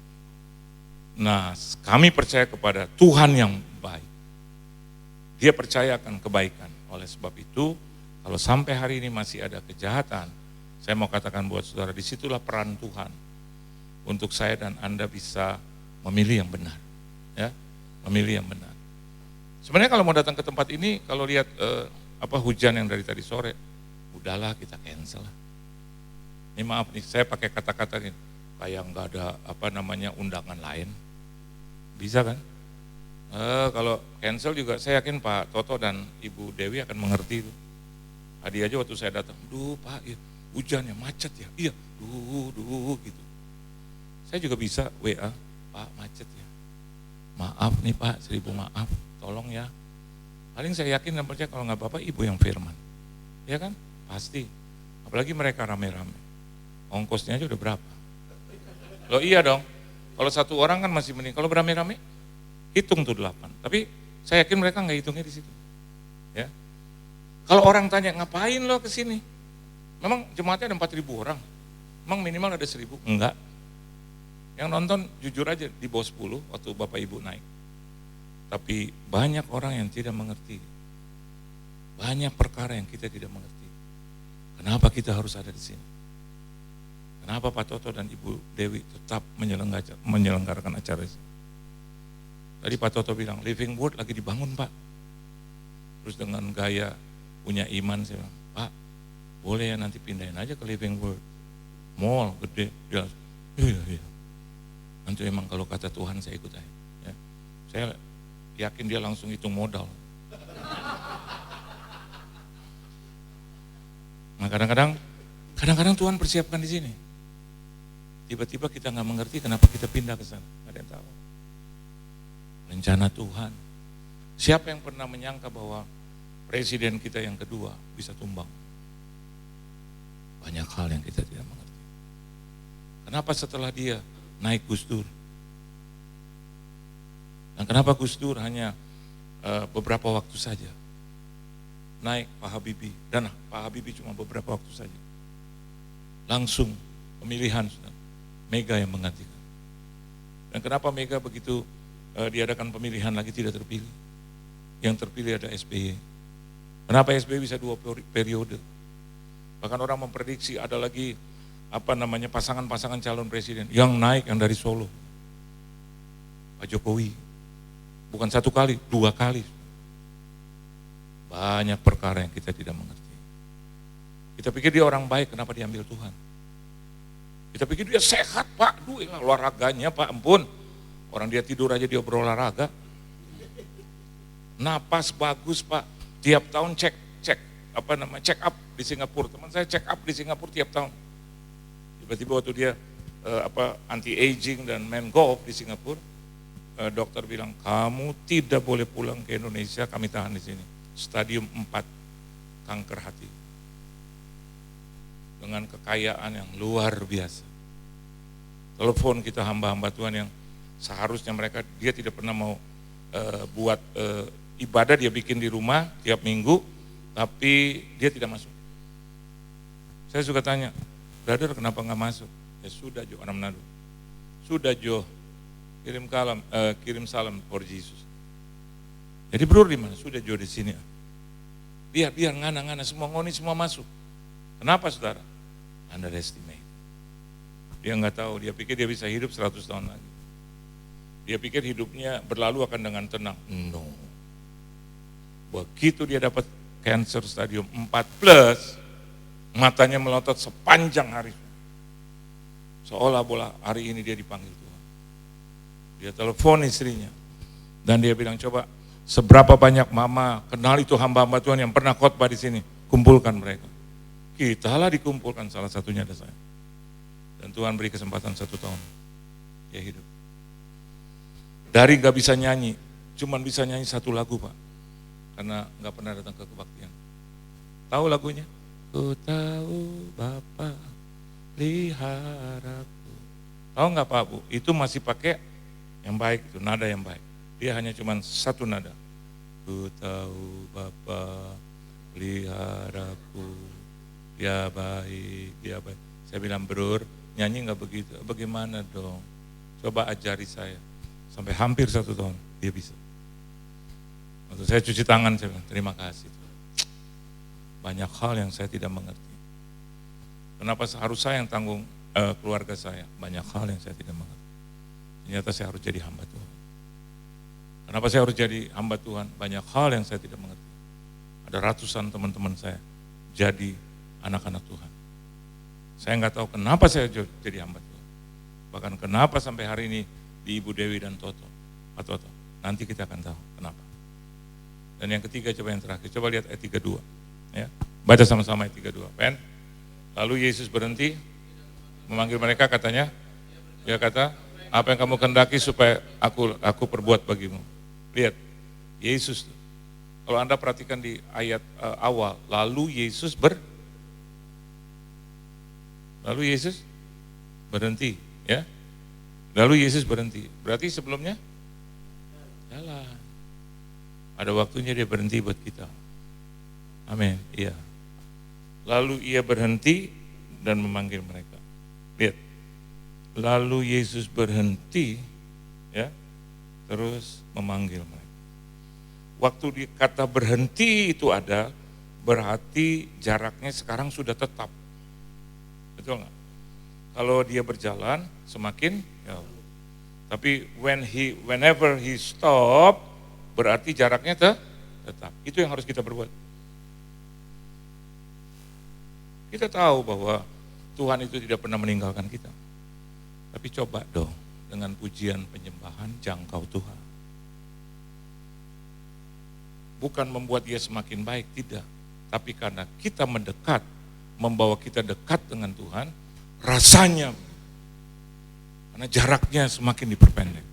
Nah, kami percaya kepada Tuhan yang baik. Dia percaya akan kebaikan. Oleh sebab itu, kalau sampai hari ini masih ada kejahatan, saya mau katakan buat saudara, disitulah peran Tuhan untuk saya dan Anda bisa memilih yang benar, ya, memilih yang benar. Sebenarnya kalau mau datang ke tempat ini, kalau lihat hujan yang dari tadi sore, udahlah kita cancel lah. Ini maaf nih, saya pakai kata-kata ini kayak nggak ada undangan lain, bisa kan? Kalau cancel juga saya yakin Pak Toto dan Ibu Dewi akan mengerti itu. Tadi aja waktu saya datang, Pak, ya, hujan ya, macet ya, iya, gitu. Saya juga bisa WA, Pak macet ya, maaf nih Pak, 1000 maaf, tolong ya. Paling saya yakin dan percaya kalau nggak Bapak, Ibu yang firman, ya kan? Pasti, apalagi mereka rame-rame, ongkosnya aja udah berapa? Loh iya dong, kalau satu orang kan masih mending, kalau beramai-ramai, hitung tuh 8. Tapi saya yakin mereka nggak hitungnya di situ. Ya. Kalau orang tanya, ngapain lo kesini? Memang jemaatnya ada 4.000 orang, memang minimal ada 1.000? Enggak. Yang nonton jujur aja di bawah 10 waktu Bapak Ibu naik. Tapi banyak orang yang tidak mengerti. Banyak perkara yang kita tidak mengerti. Kenapa kita harus ada di sini? Kenapa Pak Toto dan Ibu Dewi tetap menyelenggarakan acara ini? Tadi Pak Toto bilang, Living Word lagi dibangun Pak. Terus dengan gaya punya iman, saya bilang, Pak, boleh ya nanti pindahin aja ke Living Word. Mall gede. Dia, iya. Nanti emang kalau kata Tuhan saya ikut aja. Ya. Saya yakin dia langsung hitung modal. Nah kadang-kadang Tuhan persiapkan di sini. Tiba-tiba kita nggak mengerti kenapa kita pindah ke sana. Nggak ada yang tahu. Rencana Tuhan. Siapa yang pernah menyangka bahwa presiden kita yang kedua bisa tumbang? Banyak hal yang kita tidak mengerti. Kenapa setelah dia naik Gus Dur? Dan kenapa Gus Dur hanya beberapa waktu saja? Naik Pak Habibie, dan Pak Habibie cuma beberapa waktu saja. Langsung pemilihan, Mega yang menggantikan. Dan kenapa Mega begitu diadakan pemilihan lagi tidak terpilih? Yang terpilih ada SBY. Kenapa SBY bisa 2 periode? Bahkan orang memprediksi ada lagi pasangan-pasangan calon presiden yang naik yang dari Solo. Pak Jokowi. Bukan 1 kali, 2 kali. Banyak perkara yang kita tidak mengerti. Kita pikir dia orang baik, kenapa diambil Tuhan? Kita pikir dia sehat Pak, olahraganya Pak, ampun. Orang dia tidur aja dia berolahraga. Napas bagus Pak, tiap tahun check up di Singapura. Teman saya check up di Singapura tiap tahun. Tiba-tiba waktu dia anti-aging dan main golf di Singapura, dokter bilang, kamu tidak boleh pulang ke Indonesia, kami tahan di sini. Stadium 4 kanker hati. Dengan kekayaan yang luar biasa. Telepon kita hamba-hamba Tuhan yang seharusnya dia tidak pernah mau buat ibadah, dia bikin di rumah tiap minggu, tapi dia tidak masuk. Saya suka tanya, brother kenapa nggak masuk? Ya sudah Jo, anak Manado. Sudah Jo, kirim salam for Jesus. Jadi bro di mana? Sudah Jo di sini. Biar ngana-ngana semua ngoni semua masuk. Kenapa saudara? Underestimate. Dia nggak tahu, dia pikir dia bisa hidup 100 tahun lagi. Dia pikir hidupnya berlalu akan dengan tenang. No. Begitu dia dapat cancer stadium 4+, matanya melotot sepanjang hari. Seolah-olah hari ini dia dipanggil Tuhan. Dia telepon istrinya. Dan dia bilang, coba seberapa banyak mama kenal itu hamba-hamba Tuhan yang pernah khotbah di sini, kumpulkan mereka. Kitalah dikumpulkan, salah satunya ada saya. Dan Tuhan beri kesempatan 1 tahun, dia hidup. Dari gak bisa nyanyi, cuman bisa nyanyi 1 lagu Pak, karena gak pernah datang ke kebaktian. Tahu lagunya? Ku tahu Bapa peliharaku. Tahu gak Pak Bu? Itu masih pakai yang baik, itu nada yang baik. Dia hanya cuma 1 nada. Ku tahu Bapa peliharaku, dia baik, dia baik. Saya bilang, bro, nyanyi nggak begitu? Bagaimana dong? Coba ajari saya. Sampai hampir 1 tahun, dia bisa. Waktu saya cuci tangan, saya bilang, terima kasih. Banyak hal yang saya tidak mengerti. Kenapa harus saya yang tanggung keluarga saya? Banyak hal yang saya tidak mengerti. Ternyata saya harus jadi hamba Tuhan. Kenapa saya harus jadi hamba Tuhan? Banyak hal yang saya tidak mengerti. Ada ratusan teman-teman saya jadi anak-anak Tuhan. Saya nggak tahu kenapa saya jadi hamba Tuhan. Bahkan kenapa sampai hari ini di Ibu Dewi dan Pak Toto. Nanti kita akan tahu kenapa. Dan yang ketiga, coba yang terakhir. Coba lihat ayat 32. Ya. Baca sama-sama ayat 32. Pen. Lalu Yesus berhenti memanggil mereka, katanya. Dia kata, apa yang kamu kehendaki supaya aku perbuat bagimu. Lihat, Yesus. Kalau Anda perhatikan di ayat awal, lalu Yesus berhenti, ya. Lalu Yesus berhenti. Berarti sebelumnya jalan. Ada waktunya dia berhenti buat kita. Amin. Iya. Lalu ia berhenti dan memanggil mereka. Lihat. Lalu Yesus berhenti, ya. Terus memanggil mereka. Waktu kata berhenti itu ada, berarti jaraknya sekarang sudah tetap. Betul nggak? Kalau dia berjalan semakin jauh. Tapi whenever he stop, berarti jaraknya tetap. Itu yang harus kita perbuat. Kita tahu bahwa Tuhan itu tidak pernah meninggalkan kita. Tapi coba dong, dengan pujian penyembahan jangkau Tuhan. Bukan membuat dia semakin baik, tidak. Tapi karena kita mendekat, membawa kita dekat dengan Tuhan, rasanya, karena jaraknya semakin diperpendek.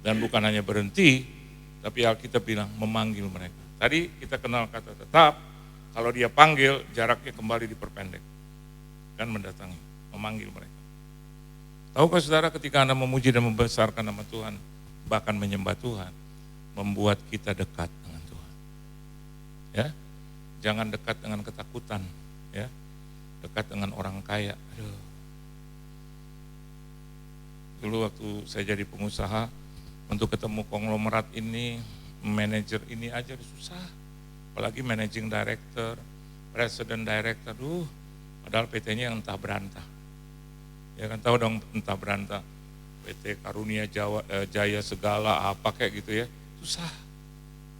Dan bukan hanya berhenti, tapi Alkitab bilang memanggil mereka. Tadi kita kenal kata tetap, kalau dia panggil, jaraknya kembali diperpendek. Dan mendatangi, memanggil mereka. Tahukah saudara, ketika Anda memuji dan membesarkan nama Tuhan, bahkan menyembah Tuhan, membuat kita dekat dengan Tuhan. Ya, jangan dekat dengan ketakutan, ya, dekat dengan orang kaya. Aduh. Dulu waktu saya jadi pengusaha, untuk ketemu konglomerat ini, manajer ini aja susah. Apalagi managing director, president director, padahal PT-nya yang entah berantah. Ya kan tahu dong entah berantah, PT Karunia Jaya segala apa kayak gitu ya, susah.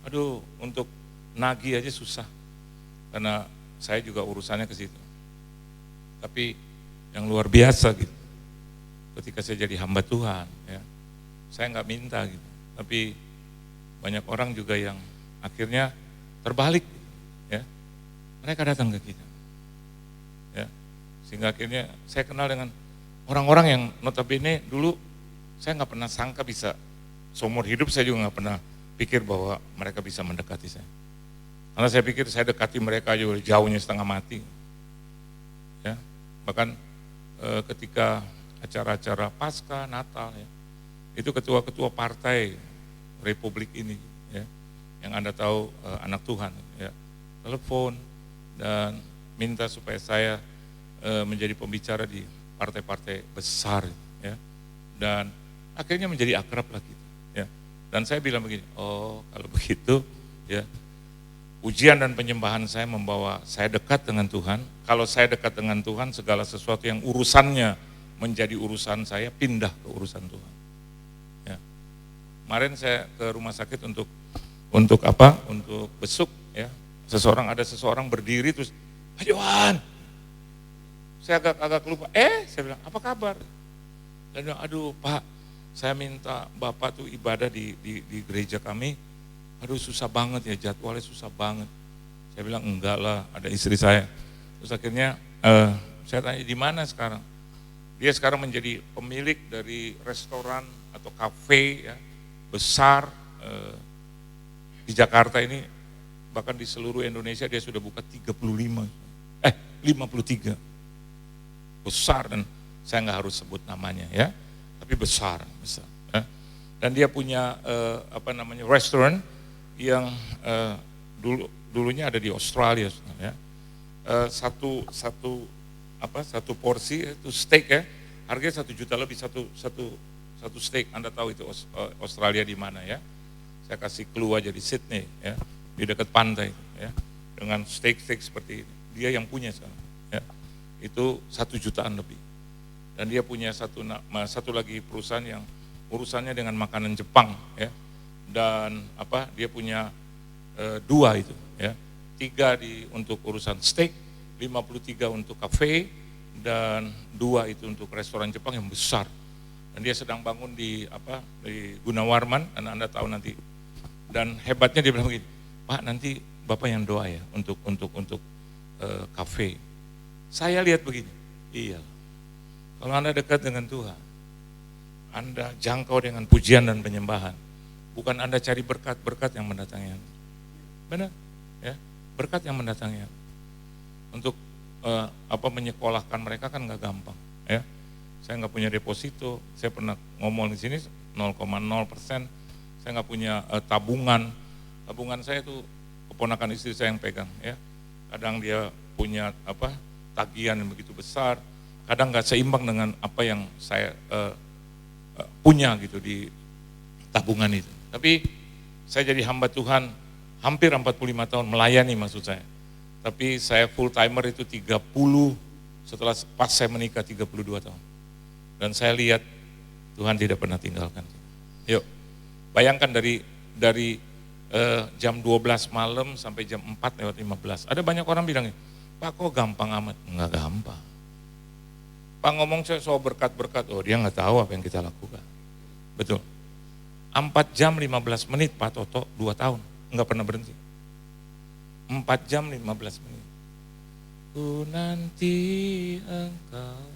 Aduh, untuk nagih aja susah, karena saya juga urusannya ke situ. Tapi yang luar biasa gitu, ketika saya jadi hamba Tuhan, ya, saya nggak minta gitu, tapi banyak orang juga yang akhirnya terbalik, ya, mereka datang ke kita, ya, sehingga akhirnya saya kenal dengan orang-orang yang notabene dulu saya nggak pernah sangka bisa, seumur hidup saya juga nggak pernah pikir bahwa mereka bisa mendekati saya. Karena saya pikir saya dekati mereka juga jauhnya setengah mati. Ya, bahkan ketika acara-acara Pasca, Natal, ya, itu ketua-ketua partai Republik ini, ya, yang Anda tahu anak Tuhan, ya, telepon dan minta supaya saya menjadi pembicara di partai-partai besar, ya, dan akhirnya menjadi akrab lah gitu, ya. Dan saya bilang begini, oh kalau begitu, ya, ujian dan penyembahan saya membawa saya dekat dengan Tuhan. Kalau saya dekat dengan Tuhan, segala sesuatu yang urusannya menjadi urusan saya pindah ke urusan Tuhan. Ya. Kemarin saya ke rumah sakit untuk apa? Untuk besuk, ya. Ada seseorang berdiri terus, Pak Johan. Saya agak lupa, saya bilang, apa kabar? Dan bilang, aduh Pak, saya minta Bapak tuh ibadah di gereja kami, aduh susah banget ya, jadwalnya susah banget. Saya bilang, enggak lah, ada istri saya. Terus akhirnya saya tanya, di mana sekarang? Dia sekarang menjadi pemilik dari restoran atau kafe, ya, besar di Jakarta ini, bahkan di seluruh Indonesia dia sudah buka 53. Besar, dan saya nggak harus sebut namanya, ya, tapi besar, ya. Dan dia punya restoran yang dulunya ada di Australia, ya. Satu porsi itu steak, ya, harganya 1 juta lebih satu steak. Anda tahu itu Australia di mana, ya? Saya kasih clue aja, di Sydney, ya, di dekat pantai, ya, dengan steak seperti ini. Dia yang punya sekarang, ya. Itu 1 jutaan lebih. Dan dia punya satu lagi perusahaan yang urusannya dengan makanan Jepang, ya. Dan dia punya 2 itu, ya. 3 untuk urusan steak, 53 untuk kafe, dan 2 itu untuk restoran Jepang yang besar. Dan dia sedang bangun di Gunawarman, dan Anda tahu nanti. Dan hebatnya dia bilang begini, Pak, nanti Bapak yang doa ya untuk kafe. Saya lihat begini, iya, kalau Anda dekat dengan Tuhan, Anda jangkau dengan pujian dan penyembahan, bukan Anda cari berkat yang mendatangi Anda. Benar, ya, berkat yang mendatangi Anda. Untuk menyekolahkan mereka kan nggak gampang, ya. Saya nggak punya deposito, saya pernah ngomong di sini 0,0%, saya nggak punya tabungan saya itu keponakan istri saya yang pegang, ya. Kadang dia punya tagihan yang begitu besar, kadang nggak seimbang dengan apa yang saya punya gitu di tabungan itu. Tapi saya jadi hamba Tuhan hampir 45 tahun melayani, maksud saya. Tapi saya full timer itu 30 setelah pas saya menikah 32 tahun. Dan saya lihat Tuhan tidak pernah tinggalkan. Yuk, bayangkan dari jam 12 malam sampai jam 4:15. Ada banyak orang bilang, Pak kok gampang amat? Enggak gampang. Pak ngomong soal berkat-berkat, oh dia nggak tahu apa yang kita lakukan. Betul. 4 jam 15 menit Pak Toto, 2 tahun, nggak pernah berhenti. 4 jam 15 menit. Ku nanti engkau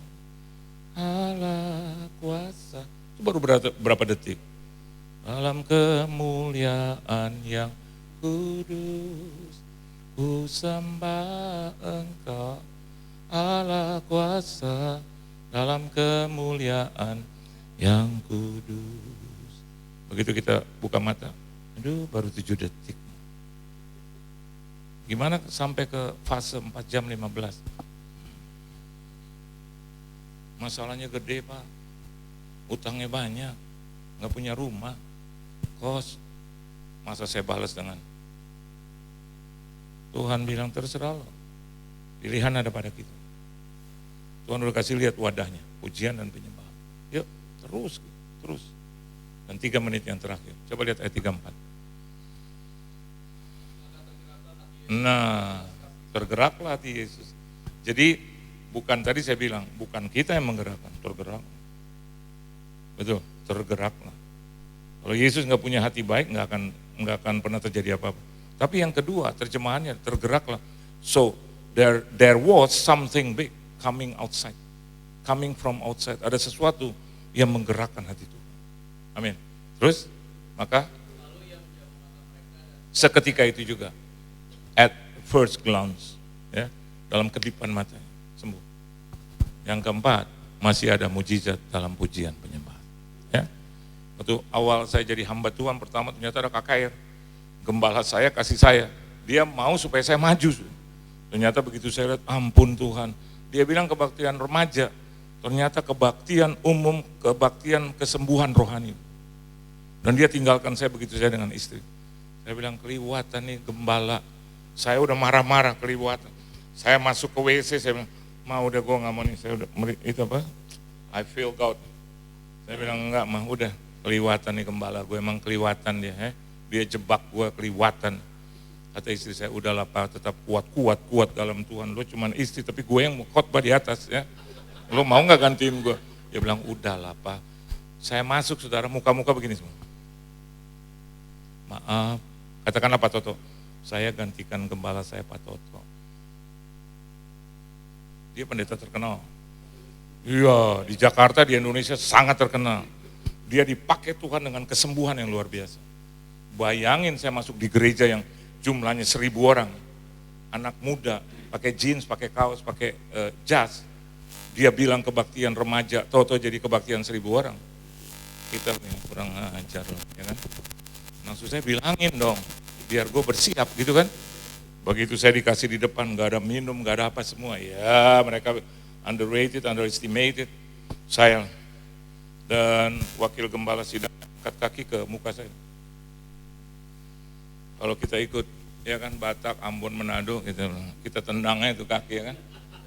Allah kuasa. Itu baru berapa detik. Dalam kemuliaan yang kudus, ku sembah engkau Allah kuasa. Dalam kemuliaan yang kudus. Begitu kita buka mata, aduh baru 7 detik. Gimana sampai ke fase 4 jam 15? Masalahnya gede Pak, utangnya banyak, gak punya rumah, kos, masa saya balas dengan Tuhan bilang terserah lo, pilihan ada pada kita. Tuhan udah kasih lihat wadahnya, pujian dan penyembahan. Yuk terus. Dan 3 menit yang terakhir, coba lihat ayat 34. Nah, tergeraklah hati Yesus. Jadi bukan tadi saya bilang, bukan kita yang menggerakkan, tergerak. Betul, tergeraklah. Kalau Yesus nggak punya hati baik, nggak akan pernah terjadi apa-apa. Tapi yang kedua, terjemahannya tergeraklah. So there was something big coming outside, coming from outside. Ada sesuatu yang menggerakkan hati Tuhan. Amin. Terus, maka seketika itu juga, at first glance, ya, dalam kedipan mata, sembuh. Yang keempat, masih ada mujizat dalam pujian penyembahan. Ya. Waktu awal saya jadi hamba Tuhan, pertama ternyata ada KKR. Gembala saya kasih saya, dia mau supaya saya maju. Ternyata begitu saya lihat, ampun Tuhan. Dia bilang kebaktian remaja, ternyata kebaktian umum, kebaktian kesembuhan rohani. Dan dia tinggalkan saya begitu saya dengan istri. Saya bilang keliwatan nih gembala. Saya udah marah-marah keliwatan. Saya masuk ke WC, saya bilang, udah gue gak mau nih, saya udah, itu apa? I feel God. Saya bilang enggak udah keliwatan nih gembala, gue emang keliwatan dia. Dia jebak gue keliwatan. Kata istri saya, udahlah Pak, tetap kuat dalam Tuhan. Lo cuman istri, tapi gue yang khotbah di atas ya. Lo mau gak gantiin gue? Dia bilang, udahlah Pak. Saya masuk saudara, muka-muka begini semua. Maaf, katakanlah Pak Toto, saya gantikan gembala saya Pak Toto. Dia pendeta terkenal. Iya, di Jakarta, di Indonesia sangat terkenal. Dia dipakai Tuhan dengan kesembuhan yang luar biasa. Bayangin saya masuk di gereja yang jumlahnya 1.000 orang. Anak muda, pakai jeans, pakai kaos, pakai jas. Dia bilang kebaktian remaja, Toto jadi kebaktian 1.000 orang. Kita kurang ajar loh, ya kan? Maksud saya bilangin dong, biar gue bersiap gitu kan. Begitu saya dikasih di depan, gak ada minum, gak ada apa semua. Ya mereka underrated, underestimated. Saya dan wakil gembala sidang angkat kaki ke muka saya. Kalau kita ikut, ya kan Batak, Ambon, Manado, kita tendangnya itu kaki ya kan.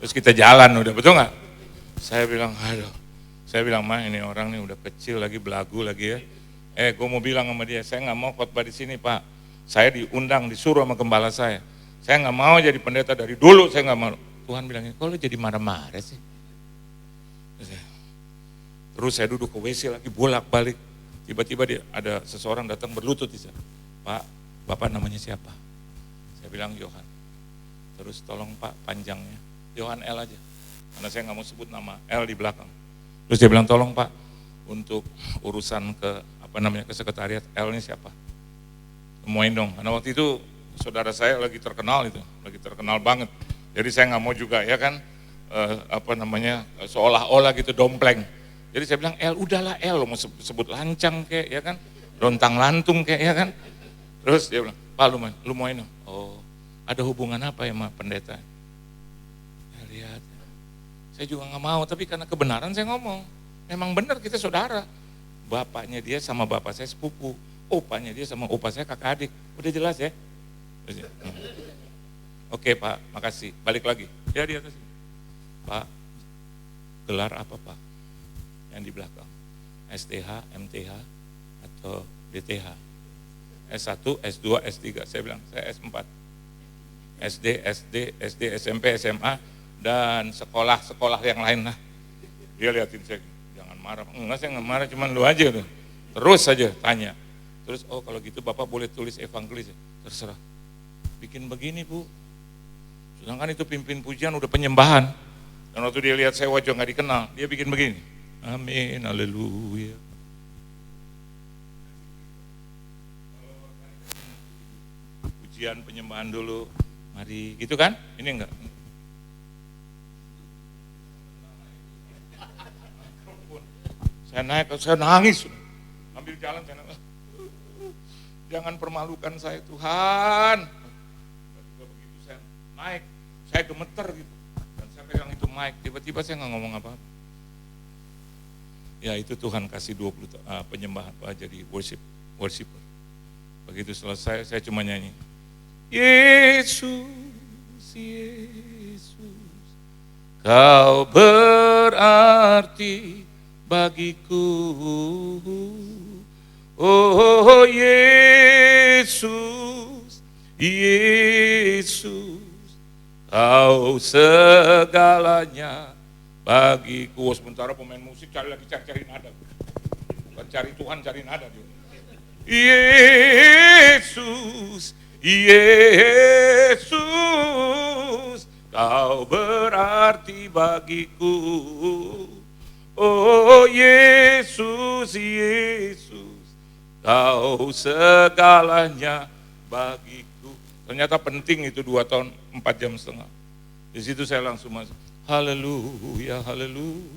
Terus kita jalan udah, betul gak? Saya bilang, mah ini orang nih udah kecil lagi, belagu lagi ya. Gue mau bilang sama dia, saya nggak mau khotbah di sini Pak. Saya diundang, disuruh sama gembala saya. Saya nggak mau jadi pendeta dari dulu, saya nggak mau. Tuhan bilangnya, kok lu jadi marah-marah sih? Terus saya duduk ke WC lagi, bolak-balik. Tiba-tiba dia ada seseorang datang berlutut di sana. Pak, Bapak namanya siapa? Saya bilang Yohan. Terus tolong Pak panjangnya, Yohan L aja. Karena saya nggak mau sebut nama L di belakang. Terus dia bilang tolong Pak, untuk urusan ke sekretariat, L ini siapa? Temuin dong, karena waktu itu saudara saya lagi terkenal banget. Jadi saya nggak mau juga ya kan, seolah-olah gitu dompleng. Jadi saya bilang udahlah L, mau sebut lancang kayak ya kan, lontang lantung kayak ya kan. Terus dia bilang, Pak lu mau ini? Oh, ada hubungan apa ya sama pendeta? Ya lihat, saya juga nggak mau, tapi karena kebenaran saya ngomong. Memang benar kita saudara. Bapaknya dia sama bapak saya sepupu. Opanya dia sama opa saya kakak adik. Udah jelas ya? Oke Pak, makasih. Balik lagi. Ya di atas. Pak, gelar apa Pak? Yang di belakang. STH, MTH, atau DTH? S1, S2, S3. Saya bilang, saya S4. SD, SMP, SMA, dan sekolah-sekolah yang lain lah. Dia liatin saya, jangan marah. Enggak, saya nggak marah, cuman lu aja tuh. Terus saja tanya. Terus, oh kalau gitu Bapak boleh tulis evangelis. Terserah. Bikin begini Bu. Sedangkan itu pimpin pujian udah penyembahan. Dan waktu dia lihat saya wajah nggak dikenal, dia bikin begini. Amin, haleluya. Pujian penyembahan dulu, mari, gitu kan? Ini enggak. Saya naik, saya nangis. Ambil jalan, saya nangis. Jangan permalukan saya Tuhan. Begitu saya naik, saya gemeter gitu. Dan saya pegang itu mic, tiba-tiba saya nggak ngomong apa-apa. Ya itu Tuhan kasih 20 penyembahan jadi worshiper. Begitu selesai saya cuma nyanyi. Yesus, Yesus, Kau berarti bagiku. Oh Yesus, Yesus, Kau segalanya bagiku. Sementara pemain musik cari nada. Bukan cari Tuhan, cari nada dia. Yesus, Yesus, Kau berarti bagiku. Oh Yesus, Yesus, Kau segalanya bagiku. Ternyata penting itu 2 tahun 4 jam setengah. Di situ saya langsung masuk. Haleluya, haleluya.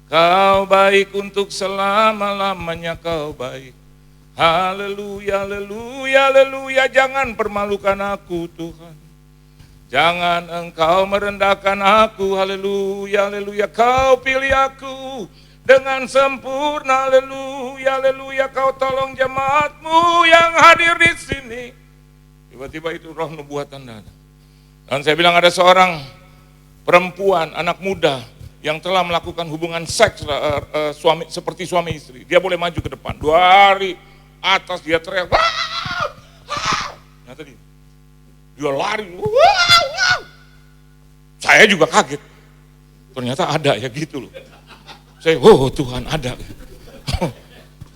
Kau baik untuk selama-lamanya, Kau baik. Haleluya, haleluya, haleluya. Jangan permalukan aku Tuhan. Jangan Engkau merendahkan aku. Haleluya, haleluya. Kau pilih aku dengan sempurna. Haleluya, haleluya. Kau tolong jemaat-Mu yang hadir di sini. Tiba-tiba itu roh nubuatan datang. Dan saya bilang ada seorang perempuan, anak muda yang telah melakukan hubungan seks suami seperti suami istri. Dia boleh maju ke depan. 2 hari atas dia teriak, wah, wah. Nah tadi dia lari, wah, wah. Saya juga kaget. Ternyata ada ya gitu loh. Saya, oh Tuhan ada.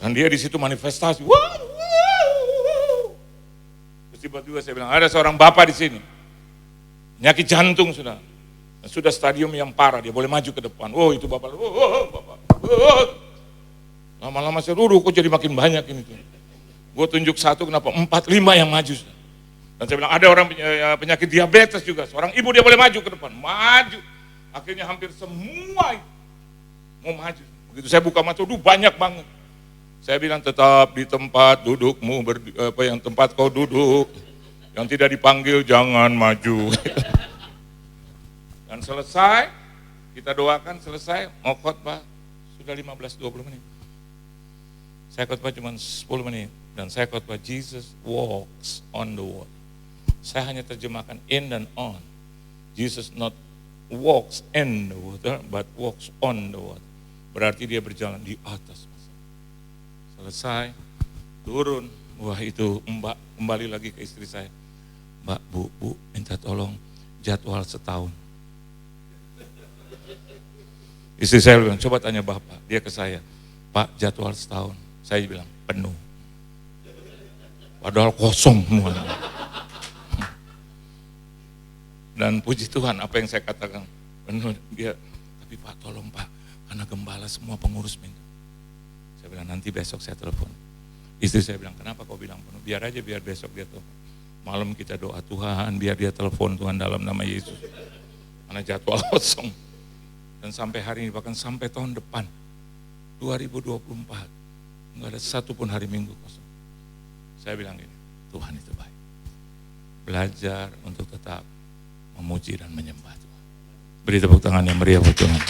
Dan dia di situ manifestasi, wah, wah, wah. Terus tiba-tiba saya bilang, ada seorang bapak di sini, penyakit jantung sudah stadium yang parah, dia boleh maju ke depan. Oh itu bapak, bapak. Lama-lama saya kok jadi makin banyak ini tuh. Gue tunjuk 1, kenapa 4, 5 yang maju. Dan saya bilang ada orang penyakit diabetes juga, seorang ibu dia boleh maju ke depan, maju. Akhirnya hampir semua mau maju. Begitu saya buka mata, banyak banget. Saya bilang tetap di tempat dudukmu, yang tempat kau duduk, yang tidak dipanggil jangan maju. Dan selesai, kita doakan selesai, mau khotbah sudah 15-20 menit. Saya khotbah cuma 10 menit. Dan saya khotbah Jesus walks on the water. Saya hanya terjemahkan in dan on. Jesus not walks in the water, but walks on the water. Berarti dia berjalan di atas. Selesai, turun. Wah itu Mbak, kembali lagi ke istri saya. Mbak, Bu, minta tolong jadwal setahun. Istri saya bilang, coba tanya Bapak. Dia ke saya, Pak jadwal setahun. Saya bilang, penuh. Padahal kosong semua. Dan puji Tuhan apa yang saya katakan. Penuh. Dia, tapi Pak tolong Pak, karena gembala semua pengurus minta. Saya bilang, nanti besok saya telepon. Istri saya bilang, kenapa kau bilang penuh? Biar aja, biar besok dia telepon. Malam kita doa Tuhan, biar dia telepon Tuhan dalam nama Yesus. Karena jadwal kosong. Dan sampai hari ini, bahkan sampai tahun depan, 2024, enggak ada satu pun hari Minggu kosong. Saya bilang gini, Tuhan itu baik. Belajar untuk tetap memuji dan menyembah Tuhan. Beri tepuk tangan yang meriah buat Tuhan.